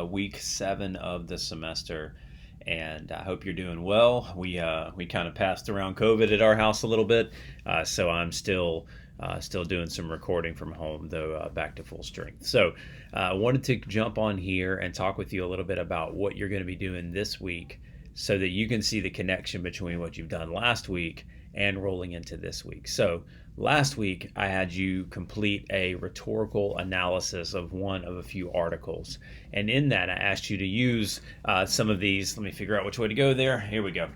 week 7 of the semester, and I hope you're doing well. We kind of passed around COVID at our house a little bit, so I'm still doing some recording from home, though back to full strength. So I wanted to jump on here and talk with you a little bit about what you're going to be doing this week, so that you can see the connection between what you've done last week and rolling into this week. So last week, I had you complete a rhetorical analysis of one of a few articles. And in that, I asked you to use some of these. Let me figure out which way to go there. Here we go.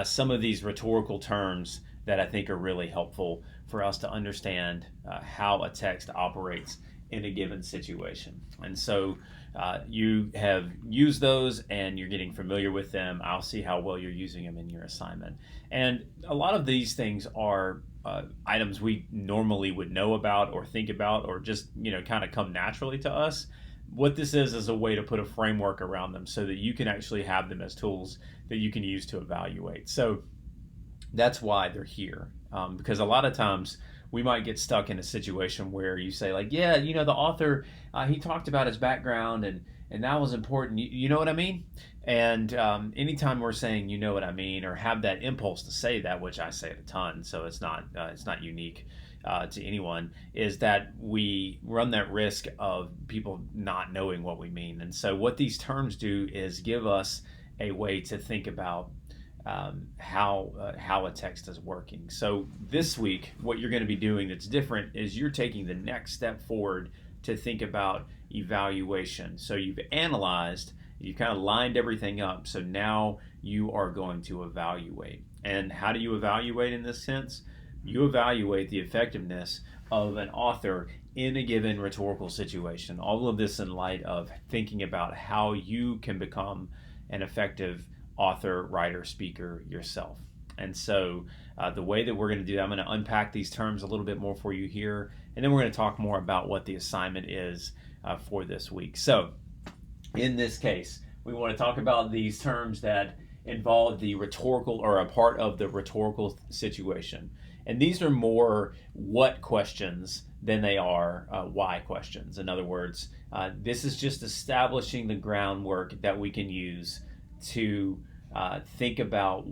Some of these rhetorical terms that I think are really helpful for us to understand how a text operates in a given situation. And so you have used those and you're getting familiar with them. I'll see how well you're using them in your assignment. And a lot of these things are items we normally would know about or think about, or just kind of come naturally to us. What this is a way to put a framework around them so that you can actually have them as tools that you can use to evaluate. So that's why they're here, because a lot of times we might get stuck in a situation where you say, like, yeah, the author, he talked about his background, and that was important. You know what I mean? And anytime we're saying, you know what I mean, or have that impulse to say that, which I say it a ton, so it's not unique to anyone, is that we run that risk of people not knowing what we mean. And so what these terms do is give us a way to think about how a text is working. So this week, what you're going to be doing that's different is you're taking the next step forward to think about evaluation. So you've analyzed, you've kind of lined everything up. So now you are going to evaluate. And how do you evaluate in this sense? You evaluate the effectiveness of an author in a given rhetorical situation. All of this in light of thinking about how you can become an effective author, writer, speaker yourself. And so the way that we're going to do that, I'm going to unpack these terms a little bit more for you here, and then we're going to talk more about what the assignment is for this week. So in this case, we want to talk about these terms that involve the rhetorical, or a part of the rhetorical situation. And these are more what questions than they are why questions. In other words, this is just establishing the groundwork that we can use to think about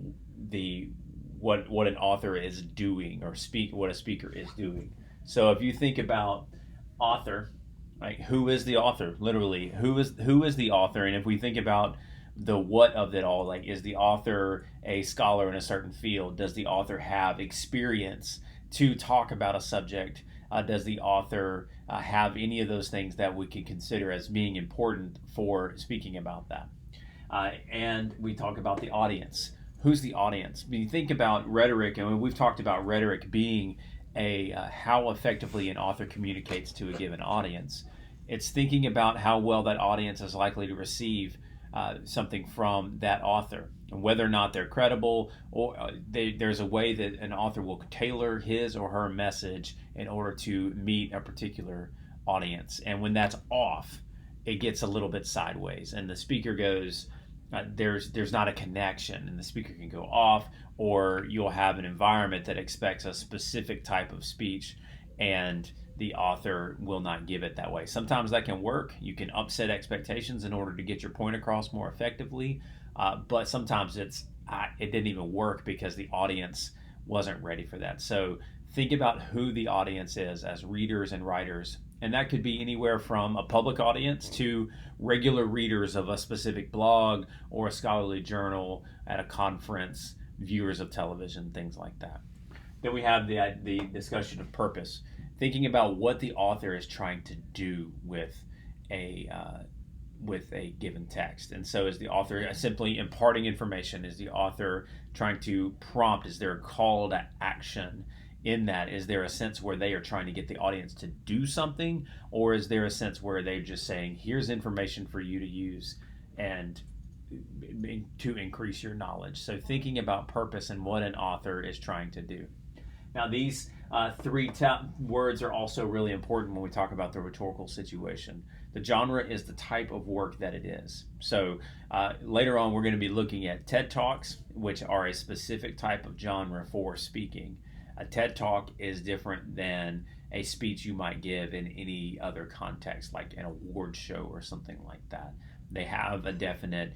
what an author is doing, or what a speaker is doing. So if you think about author, like, who is the author? Literally, who is the author? And if we think about the what of it all, like, is the author a scholar in a certain field? Does the author have experience to talk about a subject? Does the author have any of those things that we can consider as being important for speaking about that? And we talk about the audience. Who's the audience? When you think about rhetoric, and we've talked about rhetoric being how effectively an author communicates to a given audience. It's thinking about how well that audience is likely to receive something from that author, and whether or not they're credible, or there's a way that an author will tailor his or her message in order to meet a particular audience. And when that's off, it gets a little bit sideways, and the speaker goes, there's not a connection, and the speaker can go off, or you'll have an environment that expects a specific type of speech, and the author will not give it that way. Sometimes that can work. You can upset expectations in order to get your point across more effectively, but sometimes it didn't even work because the audience wasn't ready for that. So think about who the audience is as readers and writers. And that could be anywhere from a public audience to regular readers of a specific blog or a scholarly journal at a conference, viewers of television, things like that. Then we have the discussion of purpose, thinking about what the author is trying to do with a given text. And so is the author simply imparting information? Is the author trying to prompt? Is there a call to action in that? Is there a sense where they are trying to get the audience to do something, or is there a sense where they're just saying, here's information for you to use and to increase your knowledge? So thinking about purpose and what an author is trying to do. Now these three words are also really important when we talk about the rhetorical situation. The genre is the type of work that it is. So later on we're going to be looking at TED Talks, which are a specific type of genre for speaking. A TED Talk is different than a speech you might give in any other context, like an award show or something like that. They have a definite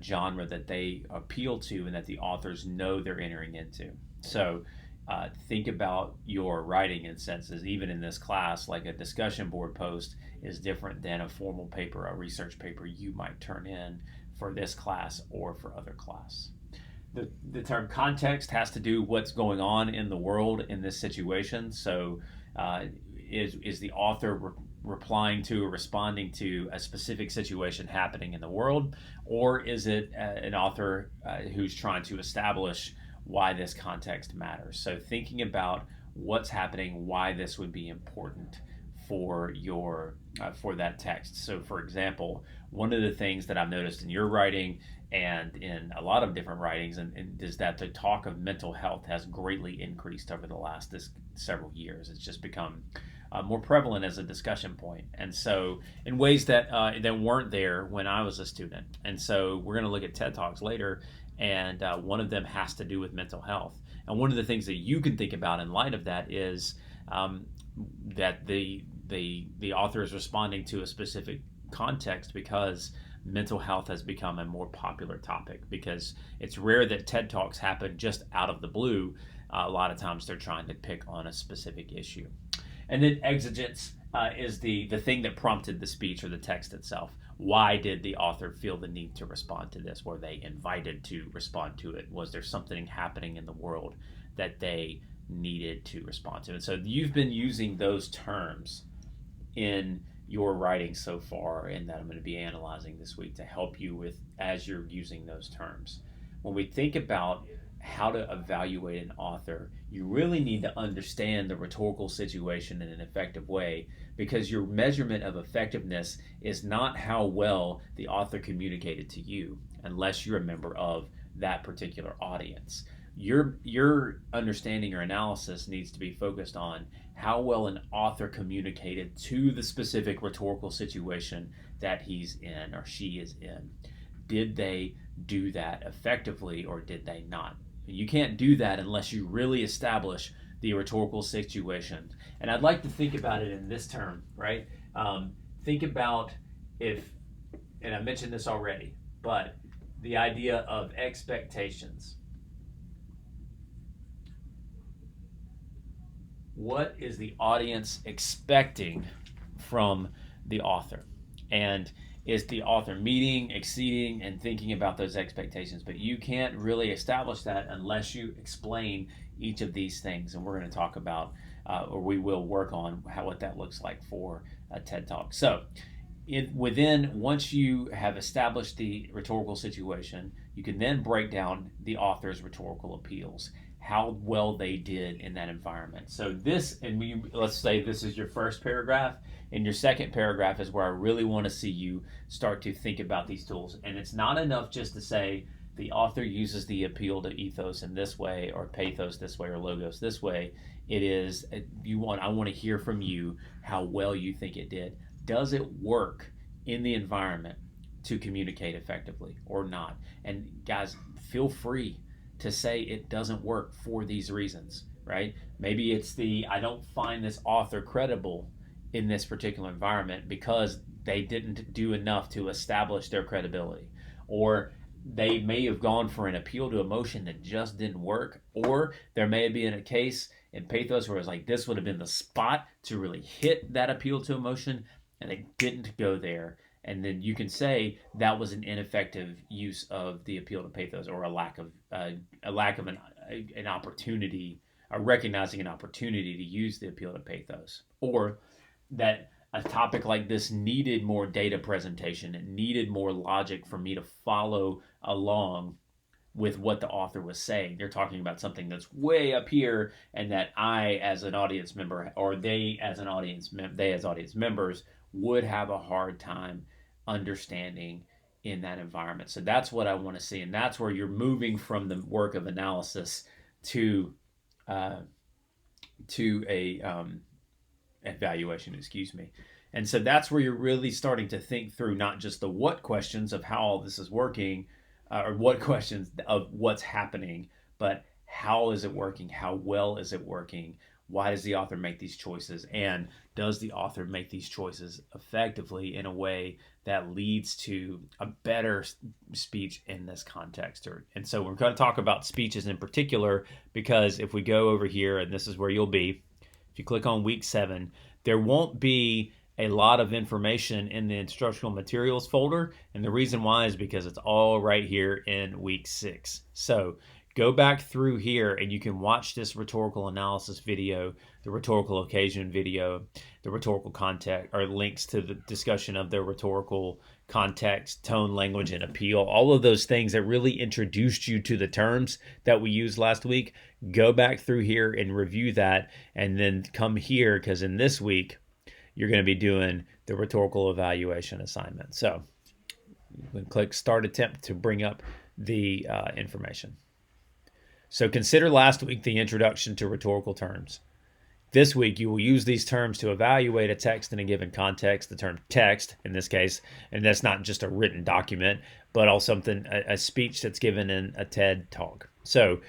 genre that they appeal to and that the authors know they're entering into. So think about your writing in senses, even in this class, like a discussion board post is different than a formal paper, a research paper you might turn in for this class or for other class. The term context has to do what's going on in the world in this situation. So is the author replying to or responding to a specific situation happening in the world, or is it an author who's trying to establish why this context matters? So thinking about what's happening, why this would be important for your for that text. So for example, one of the things that I've noticed in your writing and in a lot of different writings and is that the talk of mental health has greatly increased over the last several years. It's just become more prevalent as a discussion point, and so in ways that that weren't there when I was a student. And so we're going to look at TED Talks later, and one of them has to do with mental health. And one of the things that you can think about in light of that is that the author is responding to a specific context because mental health has become a more popular topic, because it's rare that TED Talks happen just out of the blue. A lot of times they're trying to pick on a specific issue. And then exigence is the thing that prompted the speech or the text itself. Why did the author feel the need to respond to this? Were they invited to respond to it? Was there something happening in the world that they needed to respond to? And so you've been using those terms in your writing so far, and that I'm going to be analyzing this week to help you with as you're using those terms. When we think about how to evaluate an author, you really need to understand the rhetorical situation in an effective way, because your measurement of effectiveness is not how well the author communicated to you, unless you're a member of that particular audience. Your understanding or analysis needs to be focused on how well an author communicated to the specific rhetorical situation that he's in or she is in. Did they do that effectively or did they not? You can't do that unless you really establish the rhetorical situation. And I'd like to think about it in this term, right? Think about if, and I mentioned this already, but the idea of expectations. What is the audience expecting from the author? And is the author meeting, exceeding, and thinking about those expectations? But you can't really establish that unless you explain each of these things. And we're going to talk about, or we will work on what that looks like for a TED Talk. So once you have established the rhetorical situation, you can then break down the author's rhetorical appeals, how well they did in that environment. So let's say this is your first paragraph, and your second paragraph is where I really want to see you start to think about these tools. And it's not enough just to say the author uses the appeal to ethos in this way, or pathos this way, or logos this way. It is I want to hear from you how well you think it did. Does it work in the environment to communicate effectively or not? And guys, feel free to say it doesn't work for these reasons, right? Maybe it's I don't find this author credible in this particular environment because they didn't do enough to establish their credibility, or they may have gone for an appeal to emotion that just didn't work, or there may have been a case in pathos where it's like this would have been the spot to really hit that appeal to emotion, and they didn't go there. And then you can say that was an ineffective use of the appeal to pathos, or a lack of an opportunity, recognizing an opportunity to use the appeal to pathos, or that a topic like this needed more data presentation. It needed more logic for me to follow along with what the author was saying. They're talking about something that's way up here, and that I, as an audience member, or they as audience members, would have a hard time understanding in that environment. So that's what I want to see, and that's where you're moving from the work of analysis to a evaluation. Excuse me. And so that's where you're really starting to think through not just the what questions of how all this is working, or what questions of what's happening, but how is it working? How well is it working? Why does the author make these choices? And does the author make these choices effectively in a way that leads to a better speech in this context. And so we're going to talk about speeches in particular, because if we go over here, and this is where you'll be, if you click on week 7, there won't be a lot of information in the instructional materials folder. And the reason why is because it's all right here in week 6. So go back through here and you can watch this rhetorical analysis video, the rhetorical occasion video, the rhetorical context, or links to the discussion of the rhetorical context, tone, language, and appeal. All of those things that really introduced you to the terms that we used last week. Go back through here and review that, and then come here, because in this week, you're going to be doing the rhetorical evaluation assignment. So you can click Start Attempt to bring up the information. So consider last week the introduction to rhetorical terms. This week, you will use these terms to evaluate a text in a given context. The term text, in this case, and that's not just a written document, but also a speech that's given in a TED Talk. So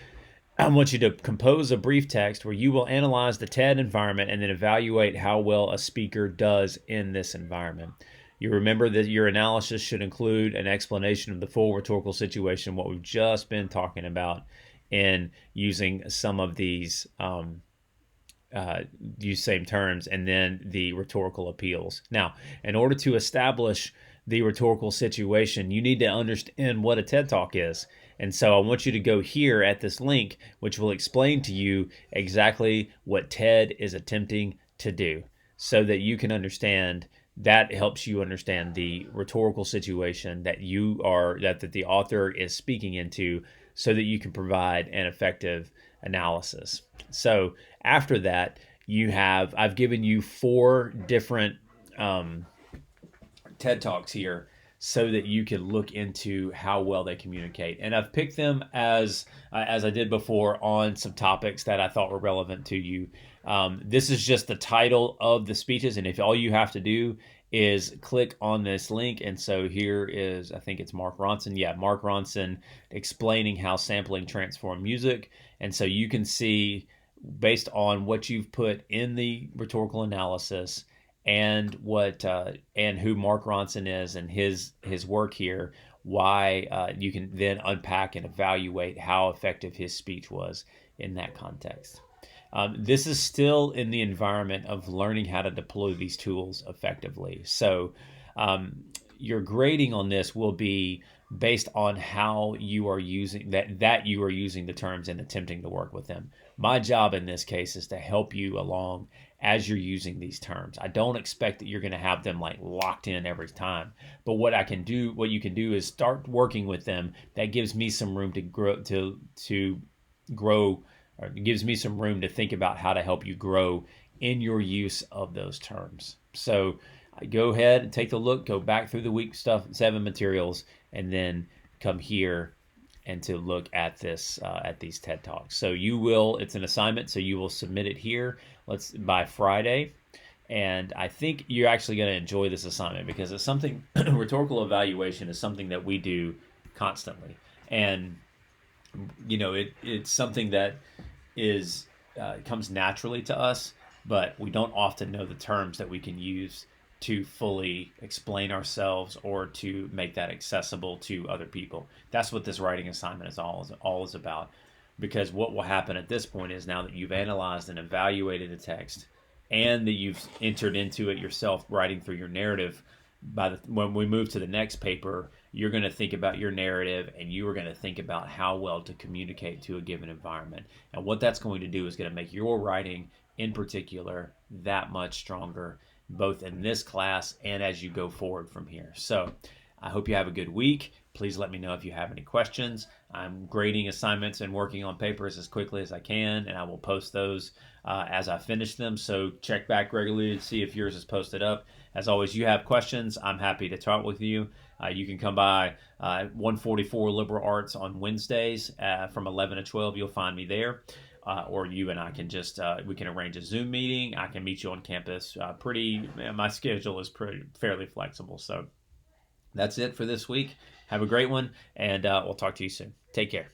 I want you to compose a brief text where you will analyze the TED environment and then evaluate how well a speaker does in this environment. You remember that your analysis should include an explanation of the full rhetorical situation, what we've just been talking about, in using some of these use same terms, and then the rhetorical appeals. Now, in order to establish the rhetorical situation, you need to understand what a TED Talk is. And so I want you to go here at this link, which will explain to you exactly what TED is attempting to do, so that you can understand. That helps you understand the rhetorical situation that that the author is speaking into, so that you can provide an effective analysis. So after that, I've given you 4 different TED Talks here, so that you can look into how well they communicate. And I've picked them as I did before, on some topics that I thought were relevant to you. This is just the title of the speeches, and if all you have to do is click on this link. And so here is, I think it's Mark Ronson. Yeah, Mark Ronson explaining how sampling transformed music. And so you can see, based on what you've put in the rhetorical analysis and who Mark Ronson is and his work here, why you can then unpack and evaluate how effective his speech was in that context. This is still in the environment of learning how to deploy these tools effectively. So your grading on this will be based on how you are using that you are using the terms and attempting to work with them. My job in this case is to help you along as you're using these terms. I don't expect that you're going to have them like locked in every time, but what you can do is start working with them. That gives me some room to grow, or it gives me some room to think about how to help you grow in your use of those terms. So go ahead and take a look, go back through the week 7 materials, and then come here and to look at these TED Talks. So it's an assignment, so you will submit it here by Friday. And I think you're actually going to enjoy this assignment, because it's something, rhetorical evaluation is something that we do constantly. And, it's something that comes naturally to us, but we don't often know the terms that we can use to fully explain ourselves or to make that accessible to other people. That's what this writing assignment is all about. Because what will happen at this point is, now that you've analyzed and evaluated the text, and that you've entered into it yourself, writing through your narrative, when we move to the next paper, you're going to think about your narrative, and you are going to think about how well to communicate to a given environment. And what that's going to do is going to make your writing in particular that much stronger, both in this class and as you go forward from here. So I hope you have a good week. Please let me know if you have any questions. I'm grading assignments and working on papers as quickly as I can, and I will post those as I finish them. So check back regularly to see if yours is posted up. As always, you have questions, I'm happy to talk with you. You can come by 144 Liberal Arts on Wednesdays from 11 to 12. You'll find me there. Or you and I can we can arrange a Zoom meeting. I can meet you on campus. My schedule is fairly flexible. So that's it for this week. Have a great one, and we'll talk to you soon. Take care.